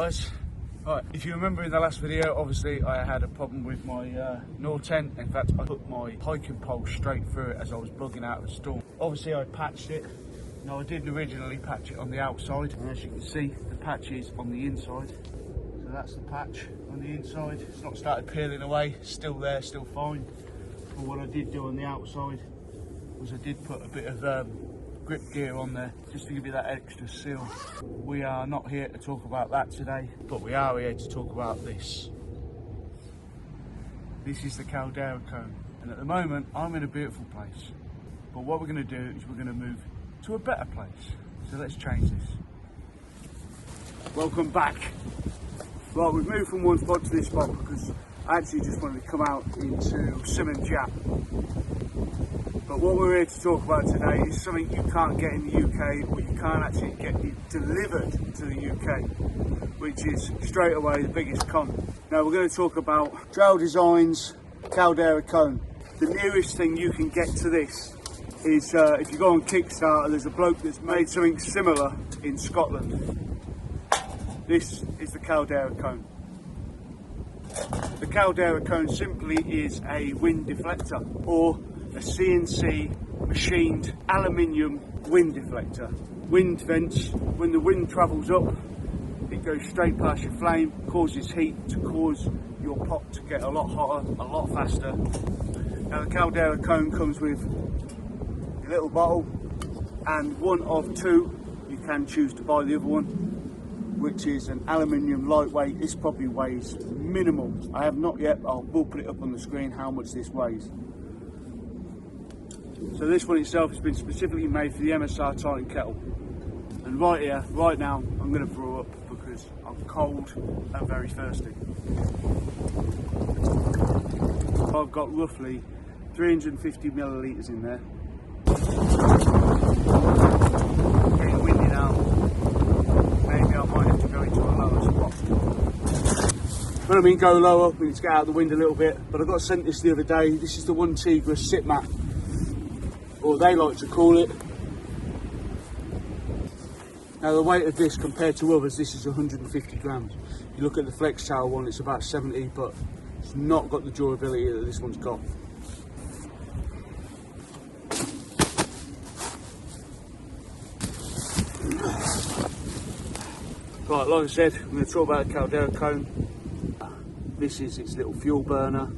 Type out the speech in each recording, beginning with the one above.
guys. Right, if you remember in the last video, obviously I had a problem with my Nor tent. In fact, I put my hiking pole straight through it as I was bugging out of the storm. Obviously I patched it. Now I didn't originally patch it on the outside, and as you can see, the patch is on the inside. So that's the patch on the inside. It's not started peeling away, still there, still fine. But what I did do on the outside was I did put a bit of grip gear on there just to give you that extra seal. We are not here to talk about that today, but we are here to talk about this. This is the Caldera cone, and at the moment I'm in a beautiful place, but what we're going to do is we're going to move to a better place. So let's change this. Welcome back. Right, we've moved from one spot to this spot because I actually just wanted to come out into Sim and Jap. But what we're here to talk about today is something you can't get in the UK, or you can't actually get it delivered to the UK, which is straight away the biggest con. Now we're going to talk about Trail Design's Caldera cone. The nearest thing you can get to this is if you go on Kickstarter, there's a bloke that's made something similar in Scotland. This is the Caldera cone. The Caldera cone simply is a wind deflector, or a CNC machined aluminium wind deflector. Wind vents, when the wind travels up, it goes straight past your flame, causes heat to cause your pot to get a lot hotter, a lot faster. Now the Caldera cone comes with a little bottle and one of two. You can choose to buy the other one, which is an aluminium lightweight. This probably weighs minimal. I have not yet, but we'll put it up on the screen how much this weighs. So this one itself has been specifically made for the MSR Titan kettle. And right here, right now, I'm going to throw up because I'm cold and very thirsty. I've got roughly 350 millilitres in there. Getting windy now. Maybe I might have to go into a lower spot. When I mean go lower, we need to get out of the wind a little bit. But I got sent this the other day. This is the OneTigris sit mat, or they like to call it. Now the weight of this compared to others, this is 150 grams. You look at the FLEXTAIL one, it's about 70, but it's not got the durability that this one's got. Right, like I said, I'm going to talk about the Caldera cone. This is its little fuel burner.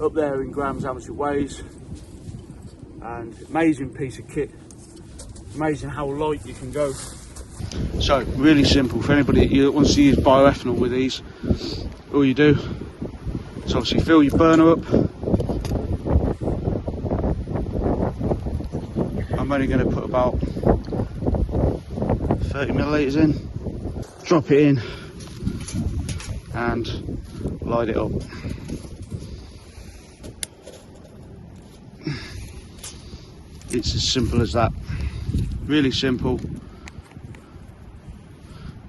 Up there in grams how much it weighs. And amazing piece of kit. Amazing how light you can go. So really simple for anybody that wants to use bioethanol with these. All you do is obviously fill your burner up. I'm only going to put about 30 millilitres in, drop it in and light it up. It's as simple as that. Really simple.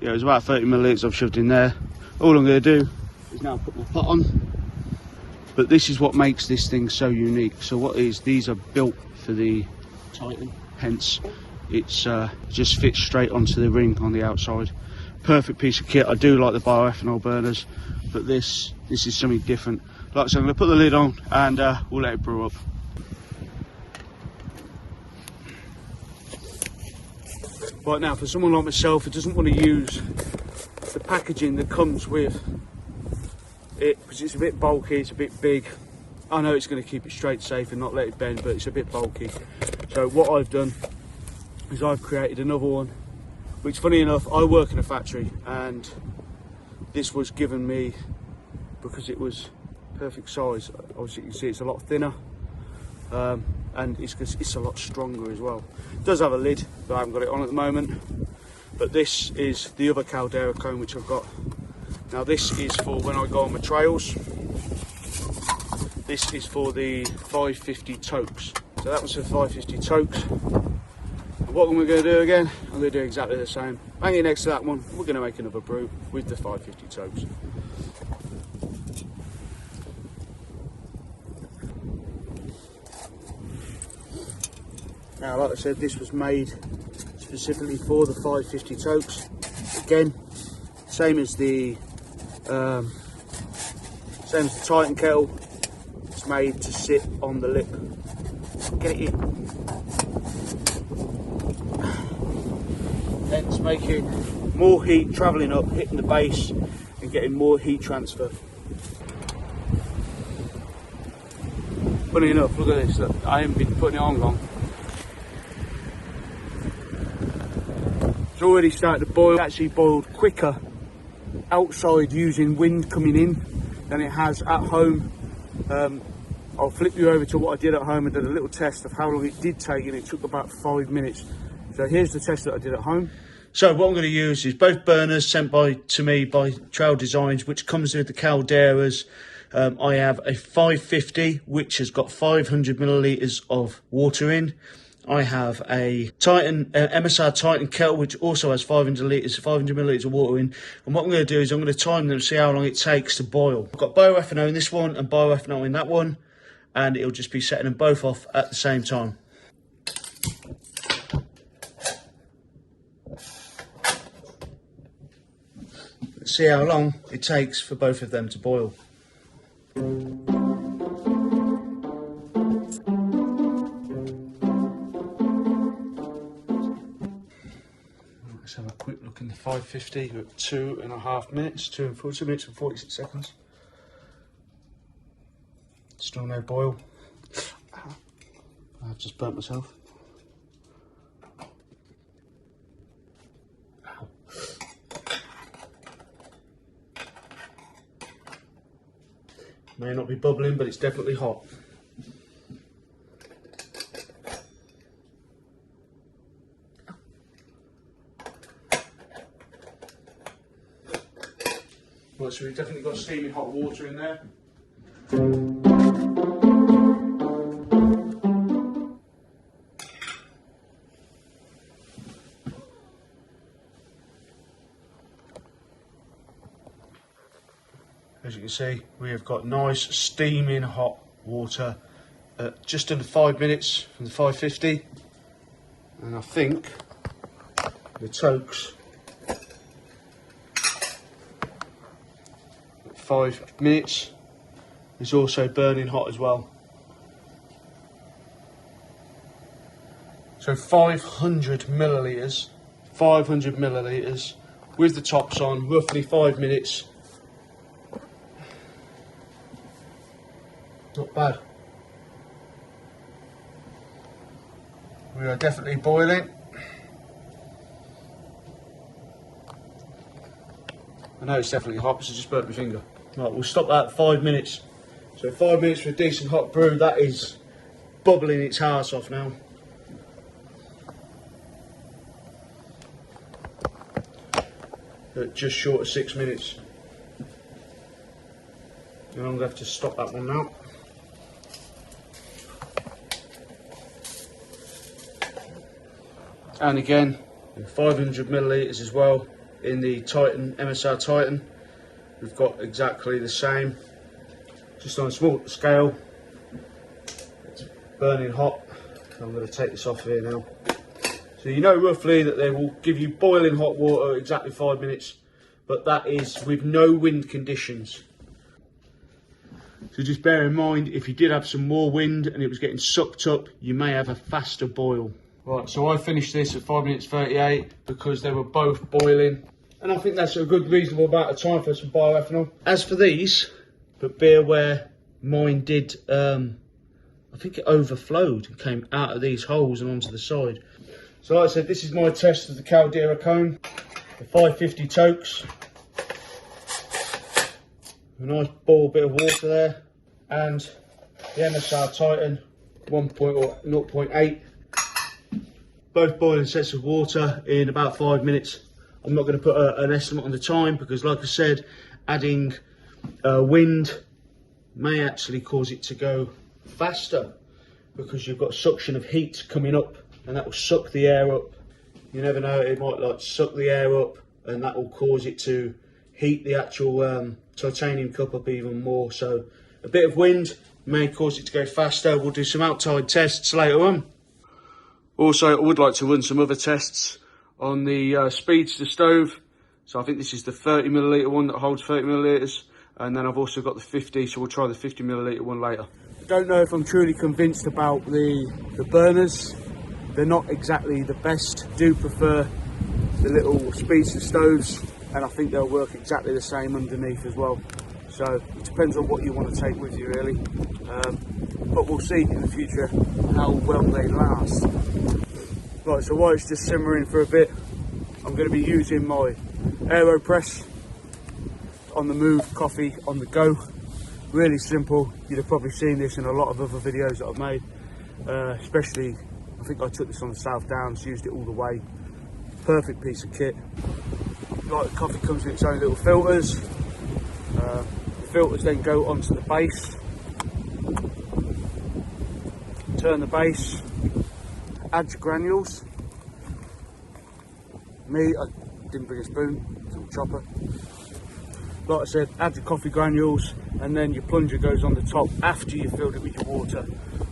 Yeah, it's about 30 millilitres I've shoved in there. All I'm going to do is now put my pot on. But this is what makes this thing so unique. So what is, these are built for the Titan, hence it's just fits straight onto the ring on the outside. Perfect piece of kit. I do like the bioethanol burners, but this is something different. Like so, I'm going to put the lid on and we'll let it brew up. Right, now for someone like myself who doesn't want to use the packaging that comes with it, because it's a bit bulky, it's a bit big. I know it's going to keep it straight safe and not let it bend, but it's a bit bulky. So what I've done is I've created another one, which funny enough, I work in a factory and this was given me because it was perfect size. Obviously you can see it's a lot thinner. And it's a lot stronger as well. It does have a lid, but I haven't got it on at the moment. But this is the other Caldera cone which I've got. Now this is for when I go on my trails. This is for the 550 tokes. So that was for 550 tokes. And what we're going to do again, I'm going to do exactly the same. Bang it next to that one, we're going to make another brew with the 550 tokes. Now, like I said, this was made specifically for the 550 tokes. Again, same as the Titan kettle. It's made to sit on the lip. Get it in. Hence making more heat travelling up, hitting the base and getting more heat transfer. Funny enough, look at this, look, I haven't been putting it on long. It's already started to boil. It actually boiled quicker outside using wind coming in than it has at home. I'll flip you over to what I did at home and did a little test of how long it did take, and it took about 5 minutes. So here's the test that I did at home. So what I'm going to use is both burners sent to me by Trail Designs, which comes with the Calderas. I have a 550, which has got 500 millilitres of water in. I have a Titan, MSR Titan kettle, which also has 500 millilitres of water in. And what I'm going to do is I'm going to time them and see how long it takes to boil. I've got bioethanol in this one and bioethanol in that one, and it'll just be setting them both off at the same time. Let's see how long it takes for both of them to boil. Let's have a quick look in the 550. We're at 2.5 minutes, 2 minutes and 46 seconds. Still no boil. I've just burnt myself. Ow. May not be bubbling, but it's definitely hot. Well, so we've definitely got steaming hot water in there. As you can see, we have got nice steaming hot water at just under 5 minutes from the 550, and I think the toques at 5 minutes is also burning hot as well. So 500 millilitres with the tops on, roughly 5 minutes. Not bad. We are definitely boiling. I know it's definitely hot, so I just burnt my finger. Right, we'll stop that at 5 minutes. So 5 minutes for a decent hot brew. That is bubbling its arse off now. At just short of 6 minutes. And I'm going to have to stop that one now. And again, 500 millilitres as well in the Titan, MSR Titan. We've got exactly the same, just on a small scale. It's burning hot. I'm going to take this off here now. So you know roughly that they will give you boiling hot water exactly 5 minutes, but that is with no wind conditions. So just bear in mind, if you did have some more wind and it was getting sucked up, you may have a faster boil. Right, so I finished this at 5 minutes 38 because they were both boiling. And I think that's a good reasonable amount of time for some bioethanol. As for these, but be aware, mine did, I think it overflowed and came out of these holes and onto the side. So like I said, this is my test of the Caldera cone, the 550 toques. A nice ball bit of water there. And the MSR Titan 0.8. Both boiling sets of water in about 5 minutes. I'm not going to put an estimate on the time because, like I said, adding wind may actually cause it to go faster because you've got suction of heat coming up and that will suck the air up. You never know, it might like suck the air up and that will cause it to heat the actual titanium cup up even more. So a bit of wind may cause it to go faster. We'll do some outside tests later on. Also, I would like to run some other tests on the Speedster stove. So I think this is the 30 milliliter one that holds 30 milliliters. And then I've also got the 50, so we'll try the 50 milliliter one later. Don't know if I'm truly convinced about the burners. They're not exactly the best. Do prefer the little speedster stoves, and I think they'll work exactly the same underneath as well. So it depends on what you want to take with you, really. But we'll see in the future how well they last. Right, so while it's just simmering for a bit, I'm going to be using my AeroPress on the move coffee on the go. Really simple. You'd have probably seen this in a lot of other videos that I've made, especially I think I took this on the South Downs, used it all the way. Perfect piece of kit. Like, the coffee comes with its own little filters. The filters then go onto the base. Turn the base, add your granules. Me, I didn't bring a spoon, it's a chopper. Like I said, add your coffee granules, and then your plunger goes on the top after you've filled it with your water.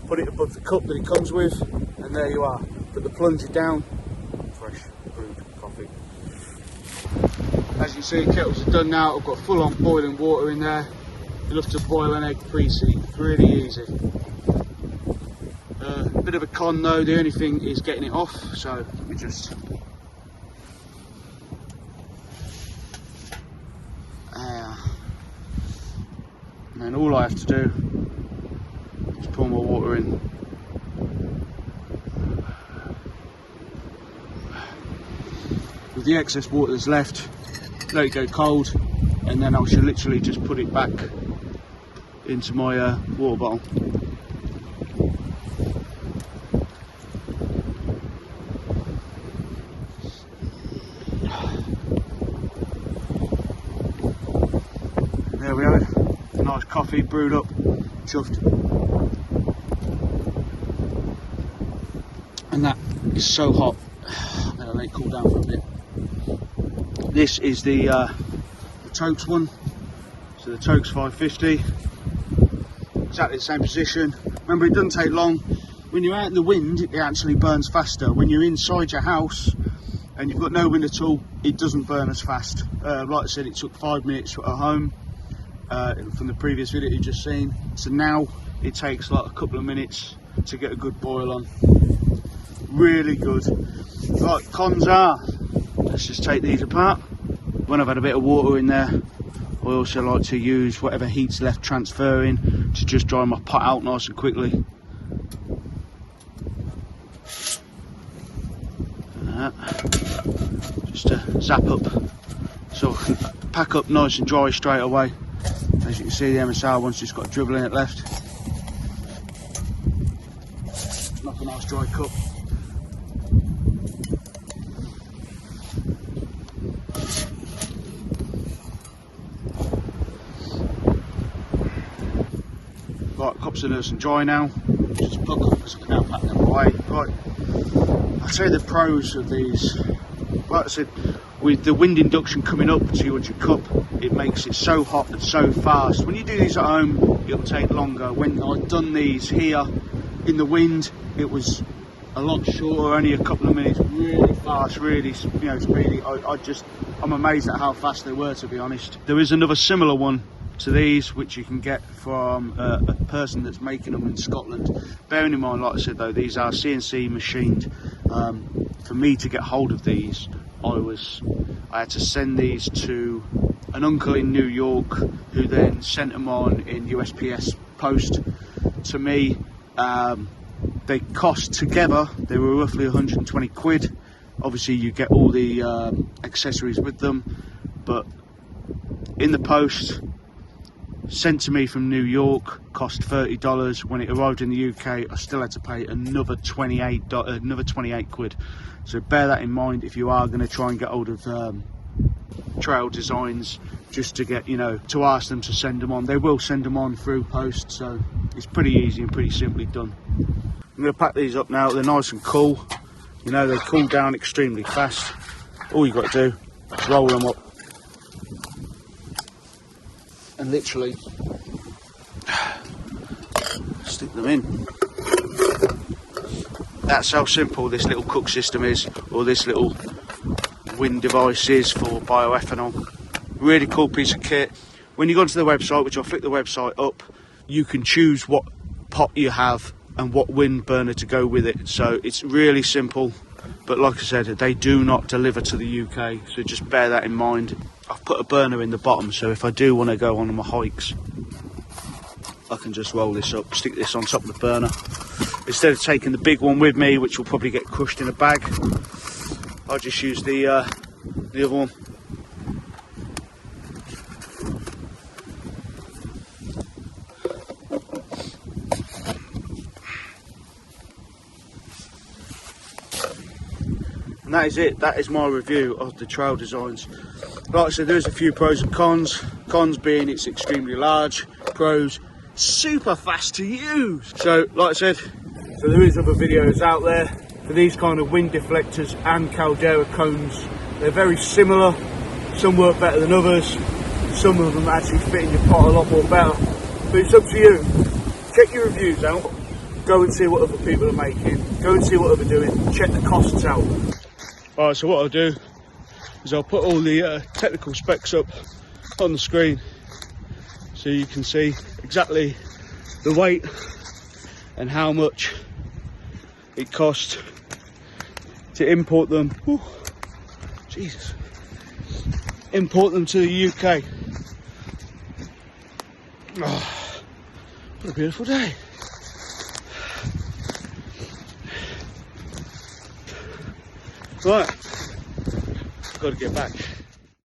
Put it above the cup that it comes with, and there you are. Put the plunger down, fresh brewed coffee. As you see, kettles are done now. I've got full on boiling water in there. You love to boil an egg pre-seat, really easy. Bit of a con though, the only thing is getting it off, so we just and then all I have to do is pour my water in. With the excess water that's left, let it go cold, and then I should literally just put it back into my water bottle. There we are, nice coffee brewed up, chuffed. And that is so hot. I'm going to let it cool down for a bit. This is the Tokes one, so the Tokes 550. Exactly the same position. Remember, it doesn't take long. When you're out in the wind, it actually burns faster. When you're inside your house and you've got no wind at all, it doesn't burn as fast. Like I said, it took 5 minutes at home. From the previous video you've just seen, so now it takes like a couple of minutes to get a good boil on. Really good. Right, cons are, let's just take these apart. When I've had a bit of water in there, I also like to use whatever heat's left transferring to just dry my pot out nice and quickly. Just to zap up, so I can pack up nice and dry straight away. As you can see, the MSR one's just got a dribble in it left. Like a nice dry cup. Right, cups are nice and dry now. Just plug up because I can now pack them away. Right, I'll tell you the pros of these. Like I said, with the wind induction coming up to your cup, it makes it so hot and so fast. When you do these at home, it'll take longer. When I've done these here in the wind, it was a lot shorter, only a couple of minutes, really fast, really, you know, speedy. I'm amazed at how fast they were, to be honest. There is another similar one to these, which you can get from a person that's making them in Scotland. Bearing in mind, like I said though, these are CNC machined. For me to get hold of these, I had to send these to an uncle in New York, who then sent them on in USPS post to me. They cost together, they were roughly 120 quid. Obviously you get all the accessories with them, but in the post, sent to me from New York, cost $30. When it arrived in the UK, I still had to pay another 28 quid. So bear that in mind if you are going to try and get hold of trail designs, just to get, you know, to ask them to send them on. They will send them on through post, so it's pretty easy and pretty simply done. I'm going to pack these up now. They're nice and cool. You know, they cool down extremely fast. All you've got to do is roll them up and literally stick them in. That's how simple this little cook system is, or this little wind devices for bioethanol. Really cool piece of kit. When you go onto the website, which I'll flick the website up, you can choose what pot you have and what wind burner to go with it. So it's really simple, but like I said, they do not deliver to the UK, so just bear that in mind. I've put a burner in the bottom, so if I do want to go on my hikes, I can just roll this up, stick this on top of the burner. Instead of taking the big one with me, which will probably get crushed in a bag, I'll just use the other one. And that is it. That is my review of the trail designs. Like I said, there's a few pros and cons. Cons being it's extremely large. Pros, super fast to use. So, like I said, so there is other videos out there for these kind of wind deflectors and Caldera cones. They're very similar. Some work better than others. Some of them actually fit in your pot a lot more better. But it's up to you. Check your reviews out. Go and see what other people are making. Go and see what they're doing. Check the costs out. Alright, so what I'll do is I'll put all the technical specs up on the screen so you can see exactly the weight and how much it cost to import them. Ooh, Jesus. Import them to the UK. Oh, what a beautiful day. Right, got to get back.